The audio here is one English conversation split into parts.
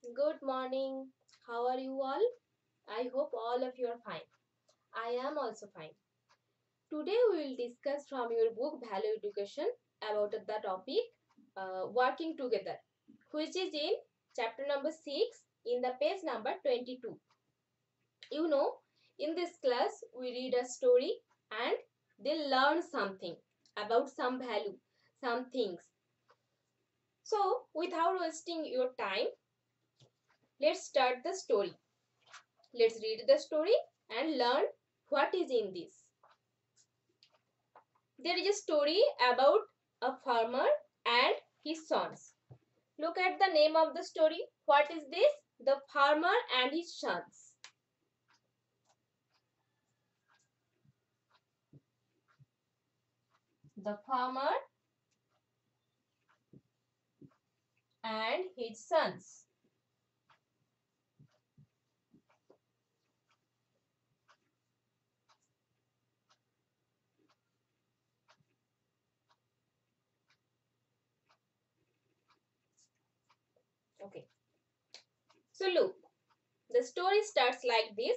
Good morning. How are you all? I hope all of you are fine. I am also fine. Today we will discuss from your book Value Education about the topic working together, which is in chapter number 6 in the page number 22. You know, in this class we read a story and they learn something about some value, some things. So, without wasting your time, let's start the story. Let's read the story and learn what is in this. There is a story about a farmer and his sons. Look at the name of the story. What is this? The farmer and his sons. The farmer and his sons. Okay. So look, the story starts like this.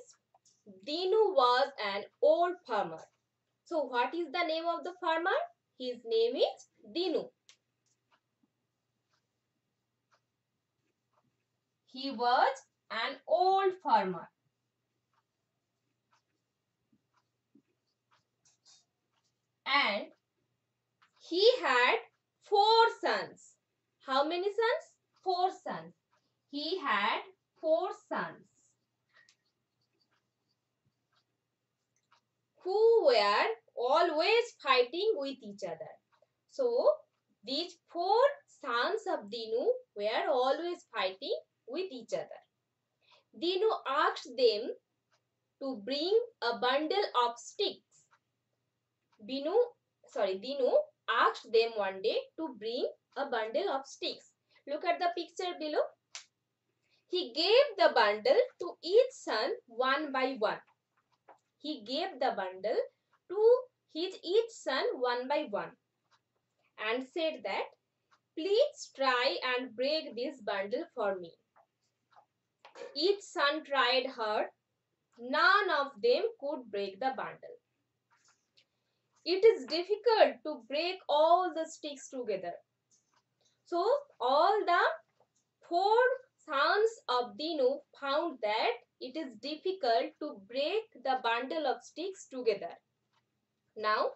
Dinu was an old farmer. So what is the name of the farmer? His name is Dinu. He was an old farmer. And he had 4 sons. How many sons? 4 sons. He had 4 sons who were always fighting with each other. So, these 4 sons of Dinu were always fighting with each other. Dinu asked them to bring a bundle of sticks. Dinu asked them one day to bring a bundle of sticks. Look at the picture below. He gave the bundle to each son one by one. He gave the bundle to each son one by one and said that, please try and break this bundle for me. Each son tried hard. None of them could break the bundle. It is difficult to break all the sticks together. So all the 4 sons of Dinu found that it is difficult to break the bundle of sticks together. Now,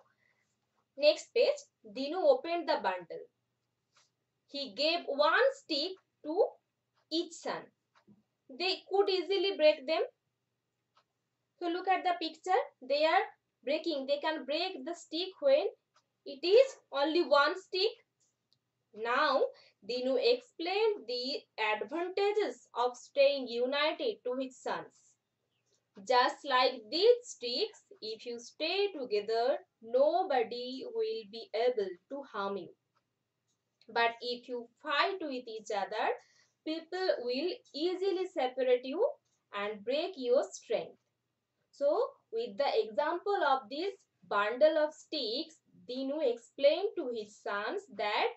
next page, Dinu opened the bundle. He gave one stick to each son. They could easily break them. So look at the picture. They are breaking. They can break the stick when it is only one stick. Now, Dinu explained the advantages of staying united to his sons. Just like these sticks, if you stay together, nobody will be able to harm you. But if you fight with each other, people will easily separate you and break your strength. So, with the example of this bundle of sticks, Dinu explained to his sons that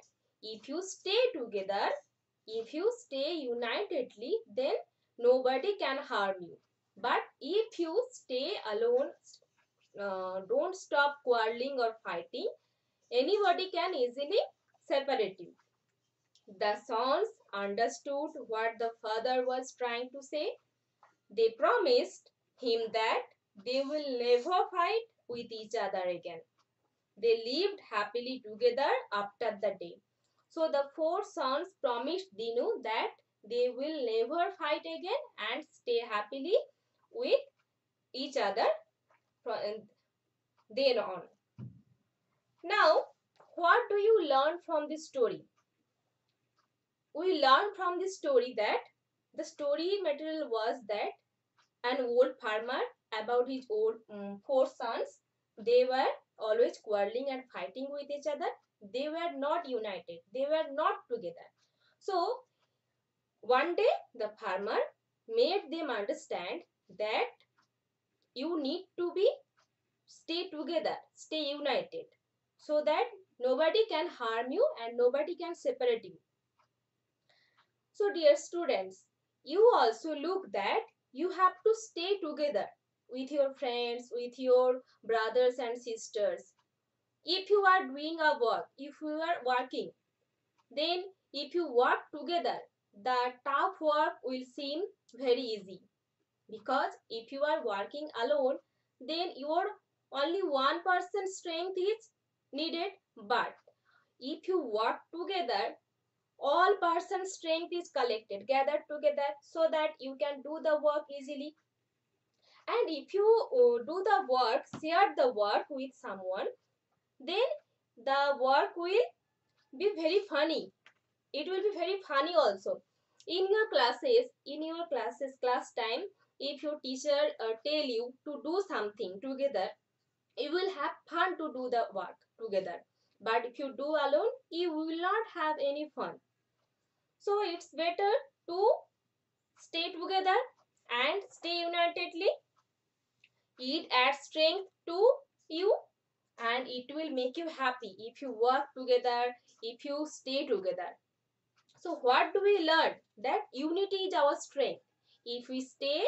if you stay together, if you stay unitedly, then nobody can harm you. But if you stay alone, don't stop quarreling or fighting, anybody can easily separate you. The sons understood what the father was trying to say. They promised him that they will never fight with each other again. They lived happily together after the day. So the 4 sons promised Dinu that they will never fight again and stay happily with each other from then on. Now, what do you learn from this story? We learn from this story that the story material was that an old farmer about his 4 sons. They were always quarreling and fighting with each other. They were not united. They were not together. So one day the farmer made them understand that you need to be stay together, stay united, so that nobody can harm you and nobody can separate you. So dear students, you also look that you have to stay together with your friends, with your brothers and sisters. If you are doing a work, if you are working, then if you work together, the tough work will seem very easy. Because if you are working alone, then your only one person's strength is needed. But if you work together, all person's strength is collected, gathered together, so that you can do the work easily. And if you do the work, share the work with someone, then the work will be very funny. It will be very funny also. In your classes class time, if your teacher tell you to do something together, you will have fun to do the work together. But if you do alone, you will not have any fun. So it's better to stay together and stay unitedly. It adds strength to you and it will make you happy if you work together, if you stay together. So what do we learn? That unity is our strength. If we stay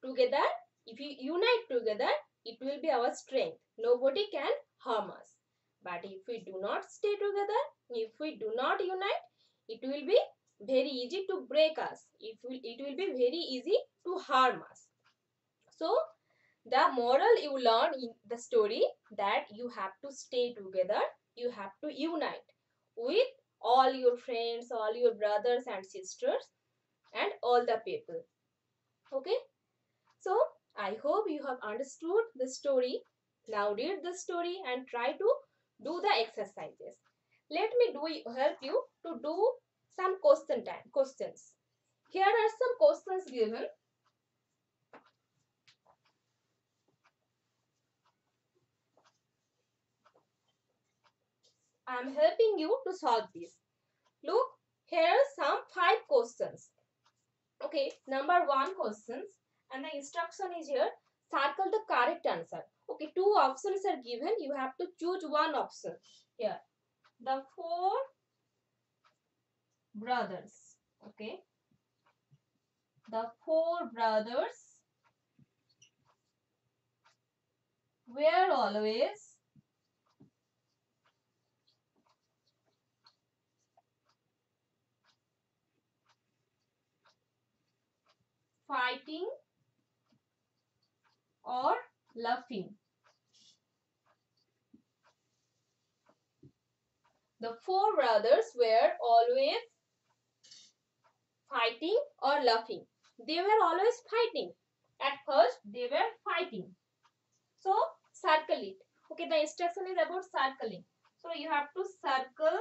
together, if we unite together, it will be our strength. Nobody can harm us. But if we do not stay together, if we do not unite, it will be very easy to break us. It will be very easy to harm us. So the moral you learn in the story, that you have to stay together, you have to unite with all your friends, all your brothers and sisters, and all the people. Okay, so I hope you have understood the story. Now read the story and try to do the exercises. Let me help you to do some questions. Here are some questions given. I am helping you to solve this. Look, here are some 5 questions. Okay, number 1 questions, and the instruction is here. Circle the correct answer. Okay, 2 options are given. You have to choose one option. Here, the 4 brothers. Okay, the 4 brothers were always fighting or laughing. The 4 brothers were always fighting or laughing. They were always fighting. At first, they were fighting. So, circle it. Okay, the instruction is about circling. So, you have to circle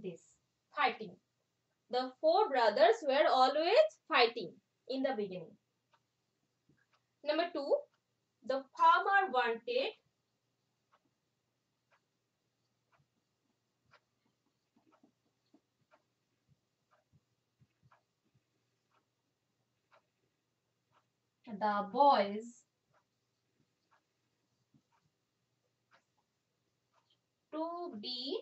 this. Fighting. The 4 brothers were always fighting in the beginning. Number 2, the farmer wanted the boys to be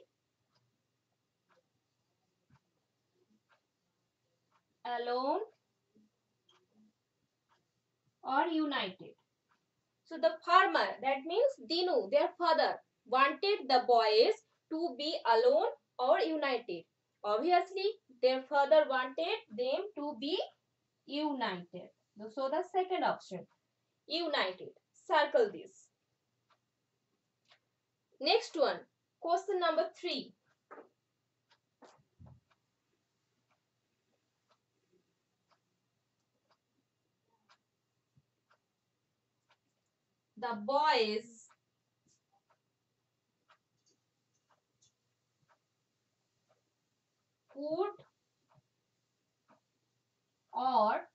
alone or united. So the farmer, that means Dinu, their father, wanted the boys to be alone or united. Obviously, their father wanted them to be united. So the second option, united. Circle this. Next one, question number 3. The boys could or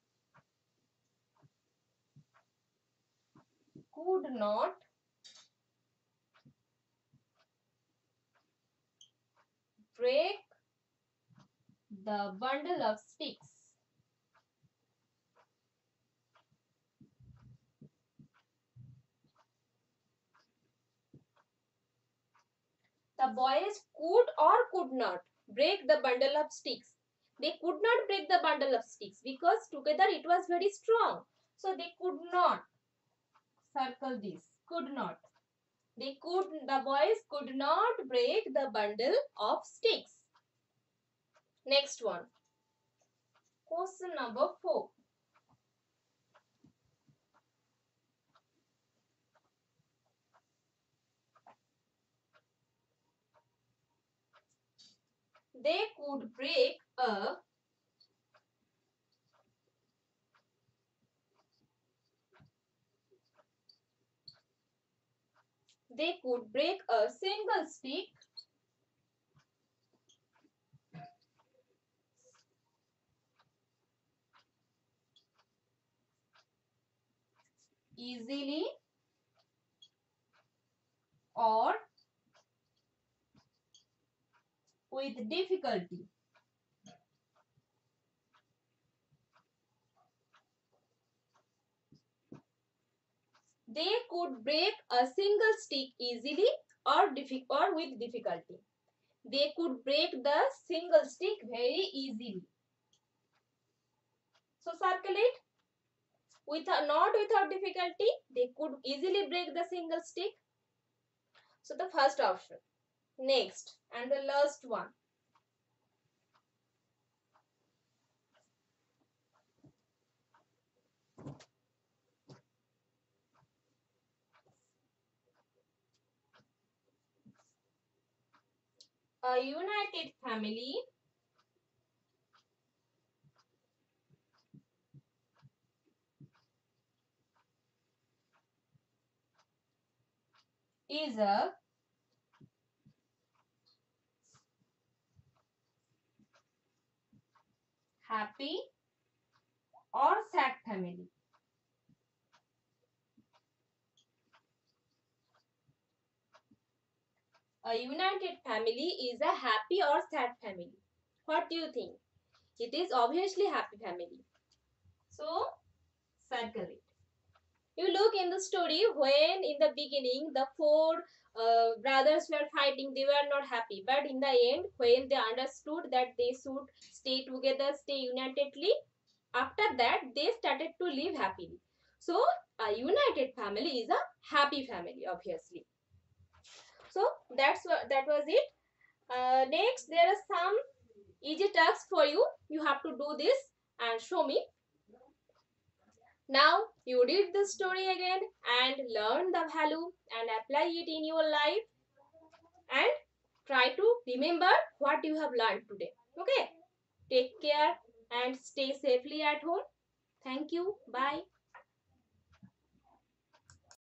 could not break the bundle of sticks. The boys could or could not break the bundle of sticks. They could not break the bundle of sticks because together it was very strong. So they could not. Circle this. Could not. The boys could not break the bundle of sticks. Next one. Question number 4. They could break a single stick easily or with difficulty. They could break a single stick easily or with difficulty. They could break the single stick very easily. So circle it. Not without difficulty. They could easily break the single stick. So the first option. Next and the last one. A united family is a happy or sad family. A united family is a happy or sad family. What do you think? It is obviously happy family. So circle it. You look in the story when in the beginning the four brothers were fighting, they were not happy. But in the end, when they understood that they should stay together, stay unitedly, after that they started to live happily. So a united family is a happy family, obviously. So that was it. Next, there are some easy tasks for you. You have to do this and show me. Now you read the story again and learn the value and apply it in your life and try to remember what you have learned today. Okay. Take care and stay safely at home. Thank you. Bye.